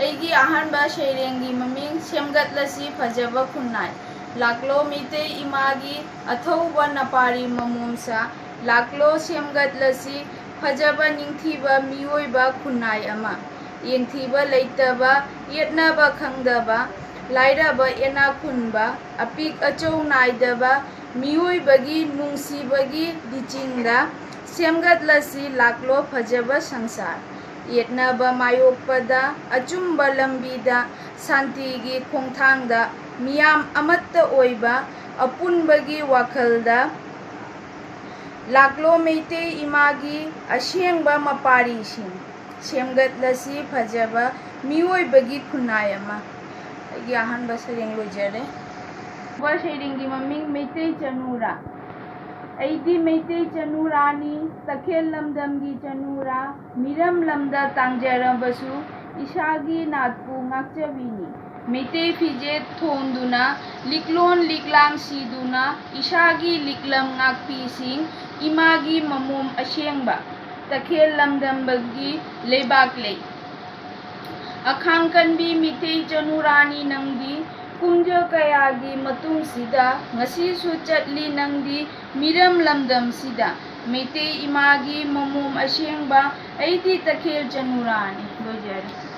ꯑꯩꯒꯤ ꯑꯍꯥꯟꯕ ꯁꯩꯔꯦꯡꯒꯤ ꯃꯃꯤꯡ ꯁꯦꯝꯒꯠꯂꯁꯤ ꯐꯖꯕ ꯈꯨꯟꯅꯥꯏ ꯂꯥꯛꯂꯣ ꯃꯩꯇꯩ ꯏꯃꯥꯒꯤ ꯑꯊꯧꯕ ꯅꯄꯥꯔꯤ ꯃꯃꯣꯝꯁꯥ ꯂꯥꯛꯂꯣ ꯁꯦꯝꯒꯠꯂꯁꯤ ꯐꯖꯕ ꯅꯤꯡꯊꯤꯕ ꯃꯤꯑꯣꯏꯕ ꯈꯨꯟꯅꯥꯏ ꯑꯃ ꯌꯦꯡꯊꯤꯕ ꯂꯩꯇꯕ ꯌꯦꯠꯅꯕ ꯈꯪꯗꯕ ꯂꯥꯏꯔꯕ ꯏꯅꯥꯛ ꯈꯨꯟꯕ ꯑꯄꯤꯛ ꯑꯆꯧ ꯅꯥꯏꯗꯕ ꯃꯤꯑꯣꯏꯕꯒꯤ ꯅꯨꯡꯁꯤꯕꯒꯤ ꯂꯤꯆꯤꯡꯗ ꯁꯦꯝꯒꯠꯂꯁꯤ ꯂꯥꯛꯂꯣ ꯐꯖꯕ ꯁꯪꯁꯥꯔ ꯌꯦꯠꯅꯕ ꯃꯥꯌꯣꯛꯄꯗ ꯑꯆꯨꯝꯕ ꯂꯝꯕꯤꯗ ꯁꯥꯟꯇꯤꯒꯤ ꯈꯣꯡꯊꯥꯡꯗ ꯃꯤꯌꯥꯝ ꯑꯃꯠꯇ ꯑꯣꯏꯕ ꯑꯄꯨꯟꯕꯒꯤ ꯋꯥꯈꯜꯗ ꯂꯥꯛꯂꯣ ꯃꯩꯇꯩ ꯏꯃꯥꯒꯤ ꯑꯁꯦꯡꯕ ꯃꯄꯥꯔꯤꯁꯤꯡ ꯁꯦꯝꯒꯠꯂꯁꯤ ꯐꯖꯕ ꯃꯤꯑꯣꯏꯕꯒꯤ ꯈꯨꯟꯅꯥꯏ ꯑꯃ ꯑꯩꯒꯤ ꯑꯍꯥꯟꯕ ꯁꯩꯔꯦꯡ ꯂꯣꯏꯖꯔꯦ ꯁꯩꯔꯦꯡꯒꯤ ꯃꯃꯤꯡ ꯃꯩꯇꯩ ꯆꯅꯨꯔꯥ ꯑꯩꯗꯤ ꯃꯩꯇꯩ ꯆꯅꯨꯔꯥꯅꯤ ꯇꯈꯦꯜ ꯂꯝꯗꯝꯒꯤ ꯆꯅꯨꯔꯥ ꯃꯤꯔꯝ ꯂꯝꯗ ꯇꯥꯡꯖꯔꯕꯁꯨ ꯏꯁꯥꯒꯤ ꯅꯥꯠꯄꯨ ꯉꯥꯛꯆꯕꯤꯅꯤ ꯃꯩꯇꯩ ꯐꯤꯖꯦꯠ ꯊꯣꯟꯗꯨꯅ ꯂꯤꯛꯂꯣꯟ ꯂꯤꯛꯂꯥꯡ ꯁꯤꯗꯨꯅ ꯏꯁꯥꯒꯤ ꯂꯤꯛꯂꯝ ꯉꯥꯛꯄꯤꯁꯤꯡ ꯏꯃꯥꯒꯤ ꯃꯃꯣꯝ ꯑꯁꯦꯡꯕ ꯇꯈꯦꯜ ꯂꯝꯗꯝꯒꯤ ꯂꯩꯕꯥꯛ ꯂꯩ ꯑꯈꯥꯡ ꯀꯟꯕꯤ ꯃꯤꯇꯩ ꯆꯅꯨꯔꯥꯅꯤ ꯅꯪꯗꯤ ꯀꯨꯝꯖ ꯀꯌꯥꯒꯤ ꯃꯇꯨꯡꯁꯤꯗ ꯉꯁꯤꯁꯨ ꯆꯠꯂꯤ ꯅꯪꯗꯤ ꯃꯤꯔꯝ ꯂꯝꯗꯝꯁꯤꯗ ꯃꯩꯇꯩ ꯏꯃꯥꯒꯤ ꯃꯃꯣꯝ ꯑꯁꯦꯡꯕ ꯑꯩꯗꯤ ꯇꯈꯦꯜ ꯆꯅꯨꯔꯥꯅꯤ ꯂꯣꯏꯖꯔꯦ